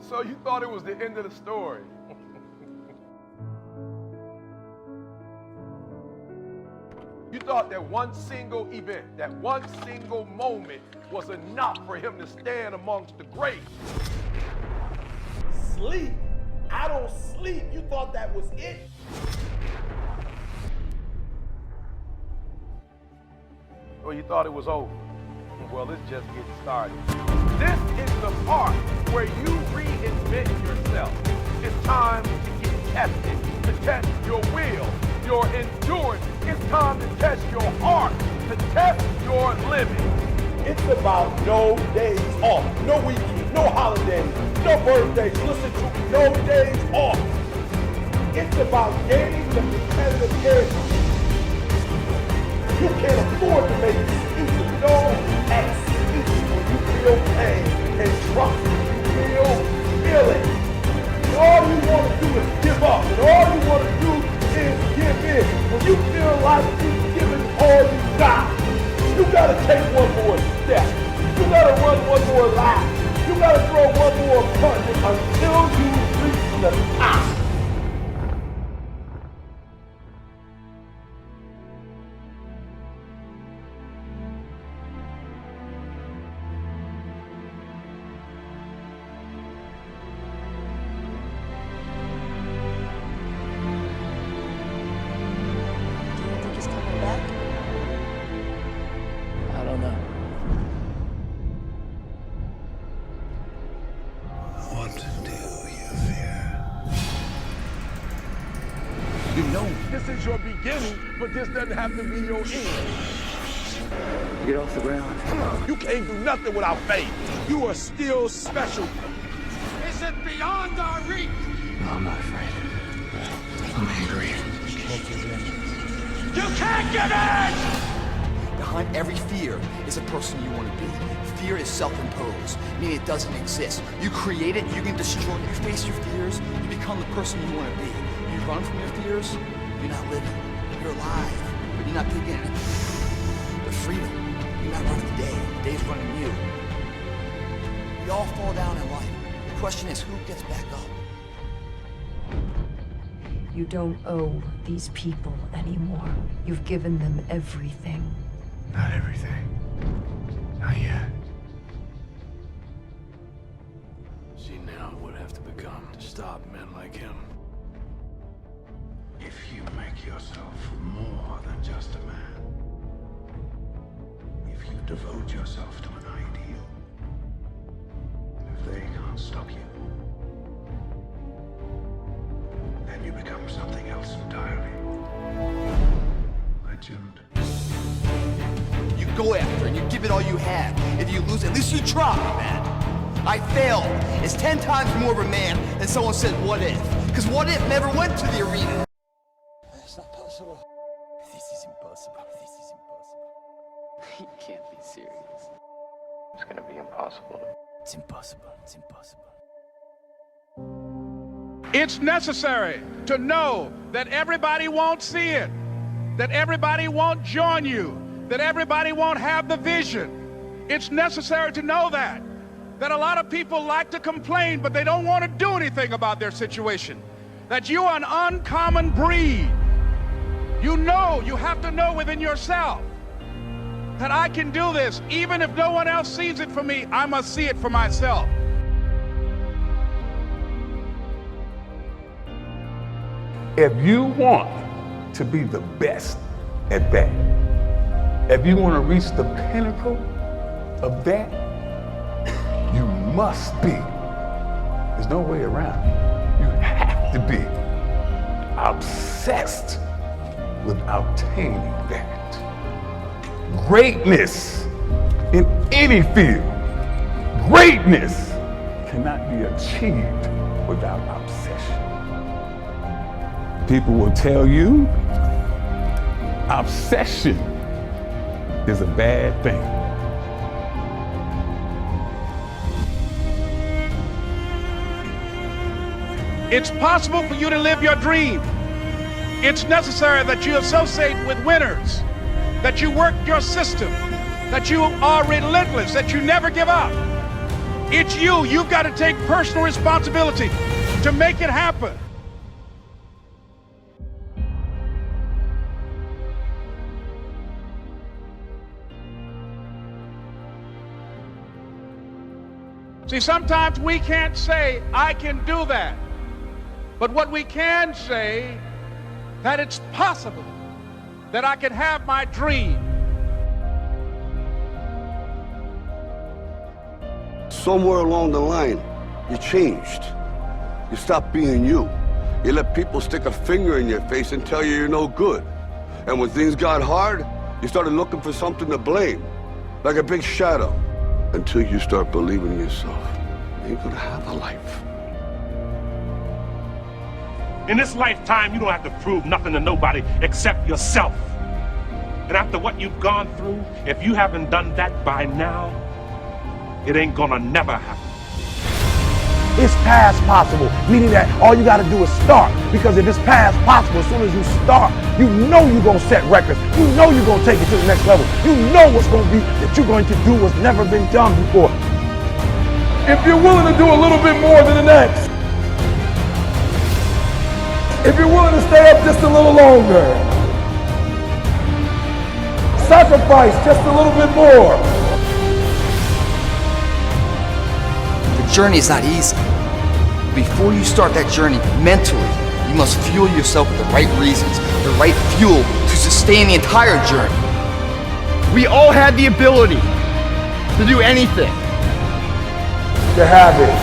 So you thought it was the end of the story. You thought that one single event, that one single moment was enough for him to stand amongst the great. Sleep? I don't sleep. You thought that was it? Well, you thought it was over. Well, it's just getting started. This is the part where you reinvent yourself. It's time to get tested, to test your will, your endurance. It's time to test your heart, to test your limits. It's about no days off, no weekends, no holidays, no birthdays. Listen to me, no days off. It's about gaining the competitive edge. You can't afford to make excuses. No excuses when you feel pain. And trust me, you feel it. And all you want to do is give up. And all you want to do is give in. When you feel like you've given all you got, you got to take one more step. You got to run one more lap. You got to throw one more punch until you reach the top. You know this is your beginning, but this doesn't have to be your end. Get off the ground. You can't do nothing without faith. You are still special. Is it beyond our reach? No, I'm not afraid. I'm angry. You can't get in! Behind every fear is a person you want to be. Fear is self-imposed, meaning it doesn't exist. You create it, you can destroy it. You face your fears, you become the person you want to be. You run from your fears, you're not living. You're alive, but you're not taking the freedom. You're not running the day. The day's running you. We all fall down in life. The question is, who gets back up? You don't owe these people anymore. You've given them everything. Not everything. Not yet. See now it would have to become to stop men like him. If you make yourself more than just a man, if you devote yourself to an ideal, if they can't stop you, then you become something else entirely. Legend. You go after and you give it all you have. If you lose, at least you try, man. I failed. It's 10 times more of a man than someone said, what if? Because what if never went to the arena. It's not possible. This is impossible. This is impossible. You can't be serious. It's gonna be impossible. It's impossible. It's impossible. It's necessary to know that everybody won't see it, that everybody won't join you, that everybody won't have the vision. It's necessary to know that a lot of people like to complain, but they don't want to do anything about their situation, that you are an uncommon breed. You know, you have to know within yourself that I can do this. Even if no one else sees it for me, I must see it for myself. If you want to be the best at that, if you want to reach the pinnacle of that, you must be. There's no way around it. You have to be obsessed with obtaining that. Greatness in any field, greatness cannot be achieved without obsession. People will tell you obsession is a bad thing. It's possible for you to live your dream. It's necessary that you associate with winners, that you work your system, that you are relentless, that you never give up. It's you. You've got to take personal responsibility to make it happen. See, sometimes we can't say, I can do that. But what we can say, that it's possible that I can have my dream. Somewhere along the line, you changed. You stopped being you. You let people stick a finger in your face and tell you you're no good. And when things got hard, you started looking for something to blame, like a big shadow. Until you start believing in yourself, you ain't gonna have a life. In this lifetime, you don't have to prove nothing to nobody except yourself. And after what you've gone through, if you haven't done that by now, it ain't gonna never happen. It's past possible, meaning that all you gotta do is start. Because if it's past possible, as soon as you start, you know you're gonna set records. You know you're gonna take it to the next level. You know what's gonna be that you're going to do what's never been done before. If you're willing to do a little bit more than the next, if you're willing to stay up just a little longer, sacrifice just a little bit more. The journey is not easy. Before you start that journey mentally, you must fuel yourself with the right reasons, the right fuel to sustain the entire journey. We all have the ability to do anything. To have it.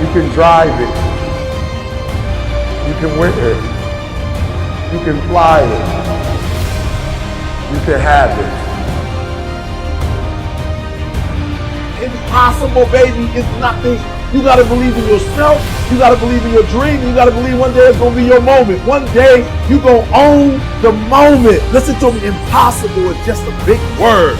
You can drive it. You can win it. You can fly it. You can have it. Impossible, baby, is nothing. You gotta believe in yourself. You gotta believe in your dream. You gotta believe one day it's gonna be your moment. One day you gonna own the moment. Listen to me, impossible is just a big word.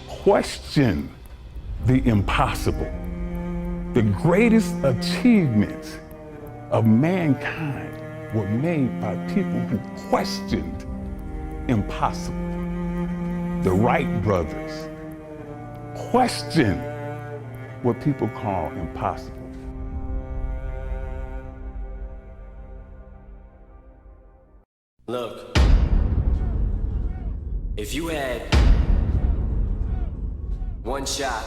Question the impossible. The greatest achievements of mankind were made by people who questioned impossible. The Wright brothers questioned what people call impossible. Look, if you had one shot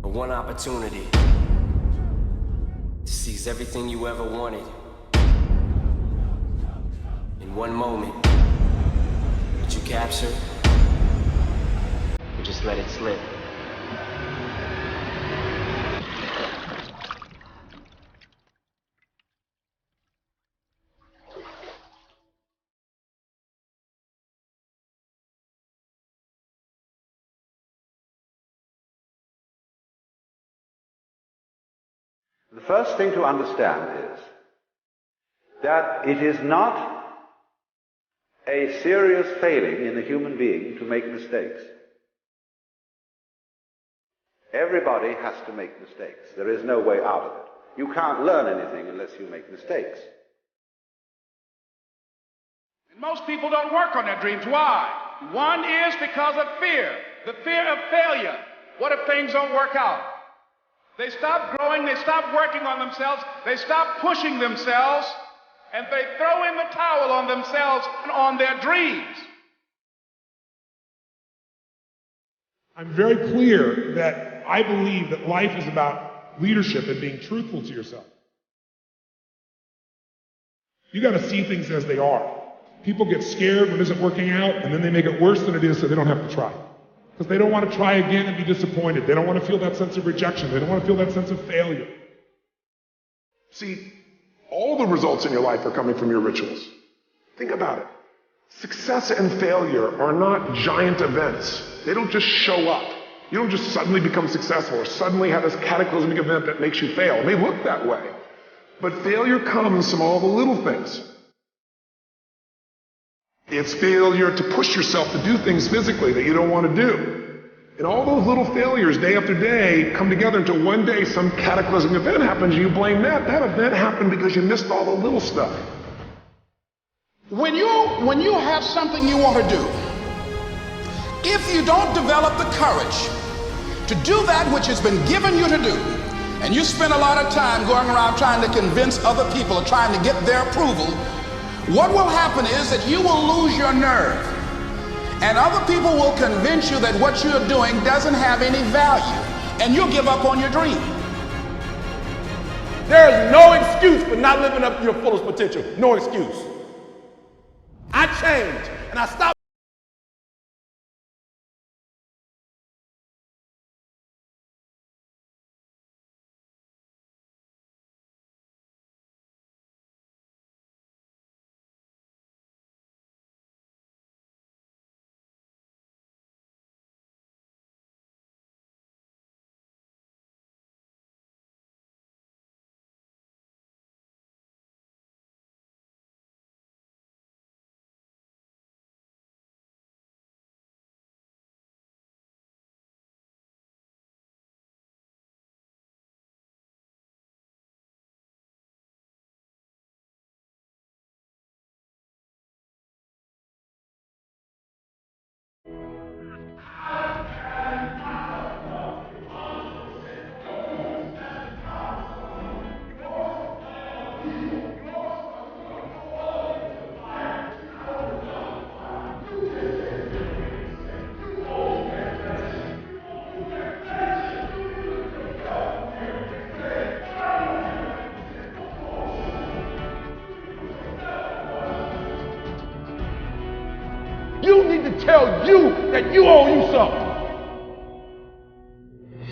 or one opportunity to seize everything you ever wanted in one moment, would you capture or just let it slip? The first thing to understand is that it is not a serious failing in the human being to make mistakes. Everybody has to make mistakes. There is no way out of it. You can't learn anything unless you make mistakes. And most people don't work on their dreams. Why? One is because of fear. The fear of failure. What if things don't work out? They stop growing, they stop working on themselves, they stop pushing themselves, and they throw in the towel on themselves and on their dreams. I'm very clear that I believe that life is about leadership and being truthful to yourself. You got to see things as they are. People get scared when it isn't working out, and then they make it worse than it is so they don't have to try. Because they don't want to try again and be disappointed. They don't want to feel that sense of rejection. They don't want to feel that sense of failure. See, all the results in your life are coming from your rituals. Think about it. Success and failure are not giant events. They don't just show up. You don't just suddenly become successful or suddenly have this cataclysmic event that makes you fail. It may look that way. But failure comes from all the little things. It's failure to push yourself to do things physically that you don't want to do. And all those little failures day after day come together until one day some cataclysmic event happens, you blame that. That event happened because you missed all the little stuff. When you have something you want to do, if you don't develop the courage to do that which has been given you to do, and you spend a lot of time going around trying to convince other people or trying to get their approval, what will happen is that you will lose your nerve. And other people will convince you that what you're doing doesn't have any value, and you'll give up on your dream. There is no excuse for not living up to your fullest potential. No excuse. I changed, and I stopped. You need to tell you that you owe you something.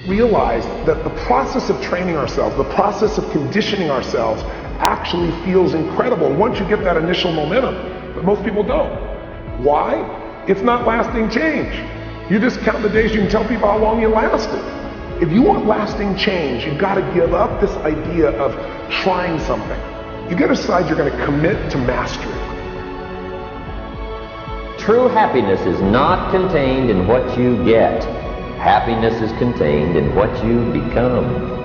Realize that the process of training ourselves, the process of conditioning ourselves actually feels incredible once you get that initial momentum, but most people don't. Why? It's not lasting change. You just count the days, you can tell people how long you lasted. If you want lasting change, you've got to give up this idea of trying something. You got to decide you're going to commit to mastery. True happiness is not contained in what you get. Happiness is contained in what you become.